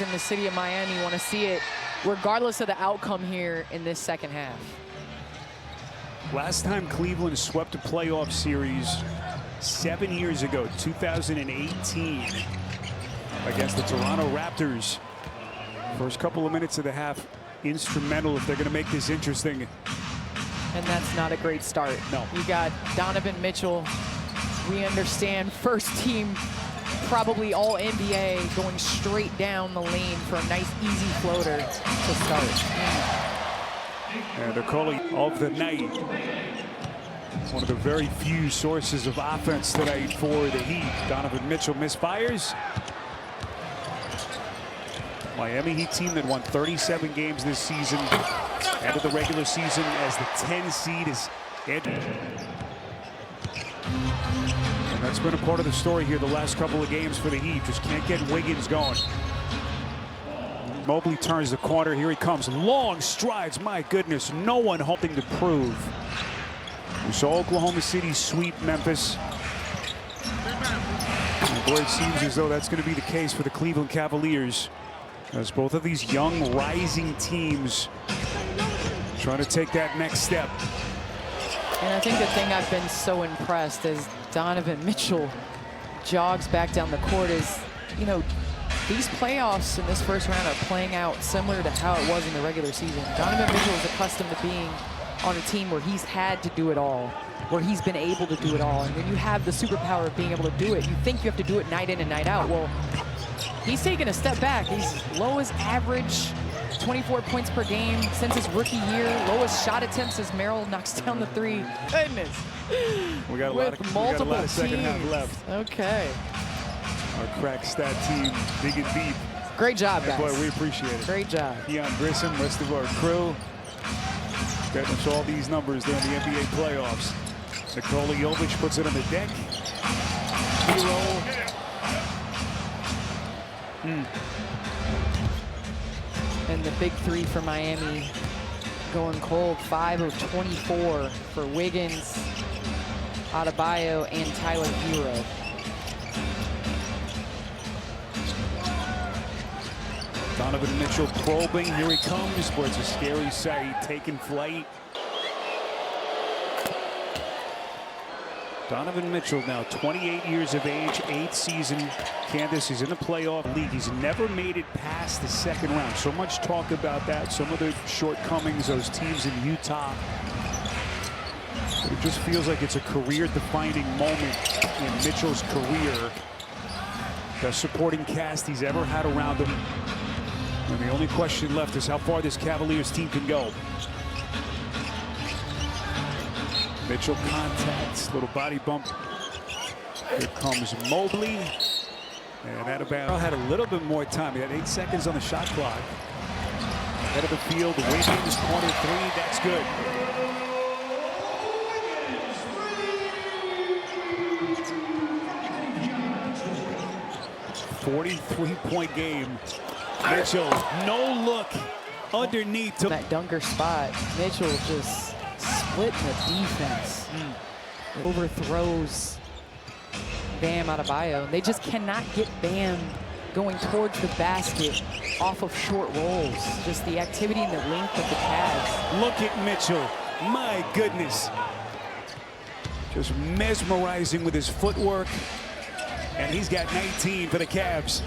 in the city of Miami want to see it regardless of the outcome here in this second half. Last time Cleveland swept a playoff series 7 years ago, 2018, against the Toronto Raptors. First couple of minutes of the half instrumental if they're going to make this interesting. And that's not a great start. No. You got Donovan Mitchell. We understand first team, probably all NBA, going straight down the lane for a nice easy floater to start. And the calling of the night. One of the very few sources of offense tonight for the Heat. Donovan Mitchell misfires. Miami Heat team that won 37 games this season. Ended the regular season as the 10 seed is ended. And that's been a part of the story here the last couple of games for the Heat. Just can't get Wiggins going. Mobley turns the corner. Here he comes. Long strides. My goodness. No one hoping to prove. We saw Oklahoma City sweep Memphis. And boy, it seems as though that's going to be the case for the Cleveland Cavaliers, as both of these young rising teams trying to take that next step. And I think the thing I've been so impressed as Donovan Mitchell jogs back down the court is, you know, these playoffs in this first round are playing out similar to how it was in the regular season. Donovan Mitchell is accustomed to being on a team where he's had to do it all, where he's been able to do it all. And when you have the superpower of being able to do it, you think you have to do it night in and night out. Well, he's taken a step back. He's lowest average, 24 points per game since his rookie year. Lowest shot attempts as Merrill knocks down the three. Goodness. We got a lot of second half left. Okay. Our crack stat team, big and deep. Great job, guys. Boy, we appreciate it. Great job. Keon Grissom, rest of our crew, getting us all these numbers during the NBA playoffs. Nikola Jovic puts it on the deck. Hero. And the big three for Miami going cold. 5 of 24 for Wiggins, Adebayo, and Tyler Hero. Donovan Mitchell probing. Here he comes. Boy, it's a scary sight. Taking flight. Donovan Mitchell now 28 years of age, 8th season. Candace, he's in the playoff league. He's never made it past the second round. So much talk about that. Some of the shortcomings, those teams in Utah. But it just feels like it's a career-defining moment in Mitchell's career. Best supporting cast he's ever had around him. And the only question left is how far this Cavaliers team can go. Mitchell contacts, little body bump. Here comes Mobley. And Adebayo had a little bit more time. He had 8 seconds on the shot clock. Head of the field, Wiggins, corner 3, that's good. .43-point game. Mitchell, no look underneath. That dunker spot, Mitchell just split the defense. Overthrows Bam Adebayo. They just cannot get Bam going towards the basket off of short rolls. Just the activity and the length of the pads. Look at Mitchell. My goodness. Just mesmerizing with his footwork. And he's got 19 for the Cavs.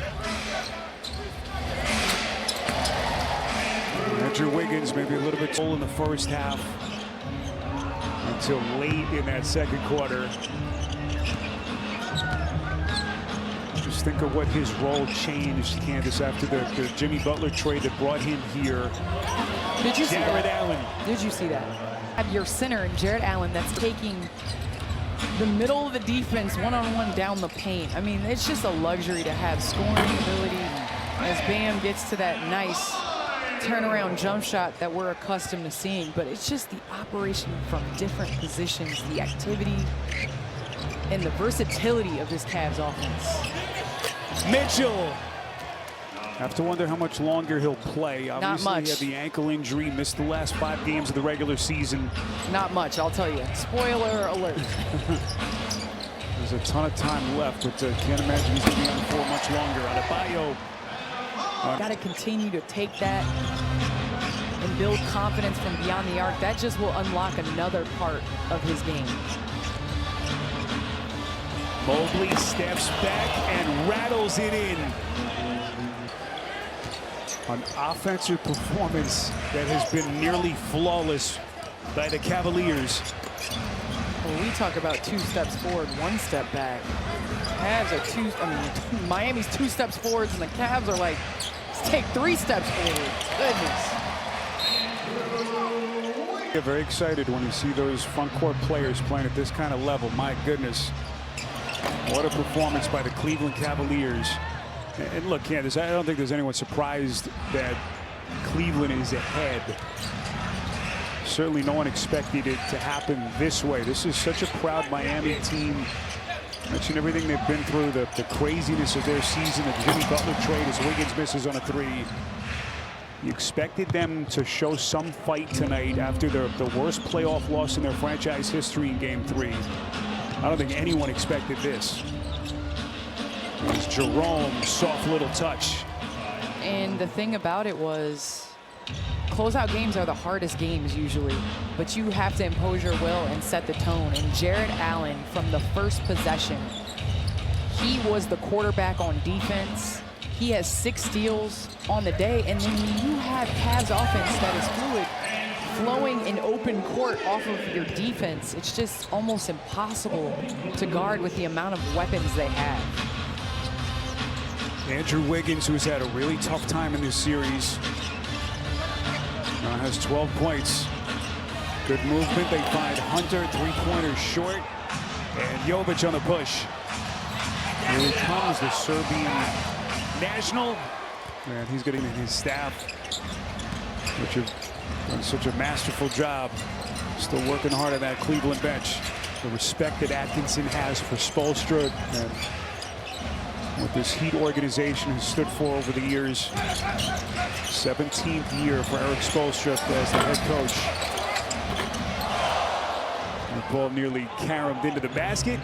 Andrew Wiggins maybe a little bit toll in the first half until late in that second quarter. Just think of what his role changed, Candace, after the Jimmy Butler trade that brought him here. Did you see that? Jared Allen. Did you see that? Have your center and Jared Allen that's taking the middle of the defense one-on-one down the paint. I mean, it's just a luxury to have scoring ability as Bam gets to that nice turnaround jump shot that we're accustomed to seeing. But it's just the operation from different positions, the activity, and the versatility of this Cavs offense. Mitchell. Have to wonder how much longer he'll play. Obviously, Not much. He had the ankle injury, missed the last 5 games of the regular season. Not much, I'll tell you. Spoiler alert. There's a ton of time left, but can't imagine he's going to be on the floor much longer. Adebayo Got to continue to take that and build confidence from beyond the arc. That just will unlock another part of his game. Mobley steps back and rattles it in. An offensive performance that has been nearly flawless by the Cavaliers. Well, we talk about 2 steps forward, 1 step back. Cavs are Miami's 2 steps forwards, and the Cavs are like, let's take 3 steps forward. Goodness. Get very excited when you see those front court players playing at this kind of level. My goodness. What a performance by the Cleveland Cavaliers. And look, Candace, I don't think there's anyone surprised that Cleveland is ahead. Certainly no one expected it to happen this way. This is such a proud Miami team. Mention everything they've been through, the craziness of their season, the Jimmy Butler trade as Wiggins misses on a 3. You expected them to show some fight tonight after the worst playoff loss in their franchise history in Game 3. I don't think anyone expected this. It was Jerome, soft little touch. And the thing about it was, closeout games are the hardest games usually, but you have to impose your will and set the tone. And Jared Allen, from the first possession, he was the quarterback on defense. He has 6 steals on the day, and then when you have Cavs offense that is fluid, flowing in open court off of your defense, it's just almost impossible to guard with the amount of weapons they have. Andrew Wiggins, who's had a really tough time in this series, has 12 points. Good movement. They find Hunter, 3-pointer short, and Jovic on the push. Here he comes, the Serbian national, and he's getting his staff, which have done such a masterful job. Still working hard on that Cleveland bench. The respect that Atkinson has for Spoelstra and what this Heat organization has stood for over the years. 17th year for Eric Spoelstra as the head coach. The ball nearly caromed into the basket.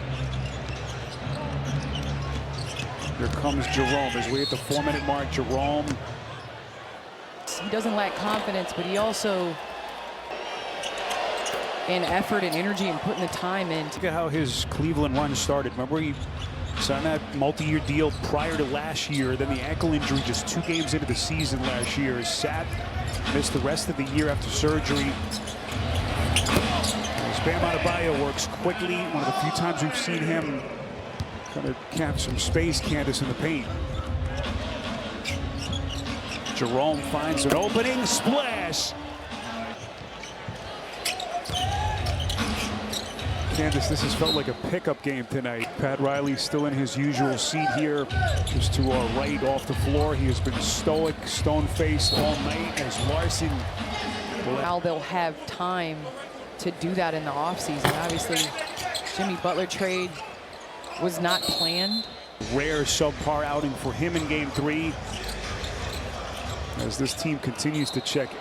Here comes Jerome as we hit the 4-minute mark. Jerome. He doesn't lack confidence, but he also, in effort and energy and putting the time in. Look at how his Cleveland run started. Remember, he signed that multi-year deal prior to last year. Then the ankle injury just 2 games into the season last year. Sat, missed the rest of the year after surgery. Bam Adebayo works quickly. One of the few times we've seen him kind of cap some space, Candace, in the paint. Jerome finds an opening, splash. Candace, this has felt like a pickup game tonight. Pat Riley's still in his usual seat here, just to our right off the floor. He has been stoic, stone-faced all night as Larson. How they'll have time to do that in the offseason. Obviously, Jimmy Butler trade was not planned. Rare subpar outing for him in Game 3. As this team continues to check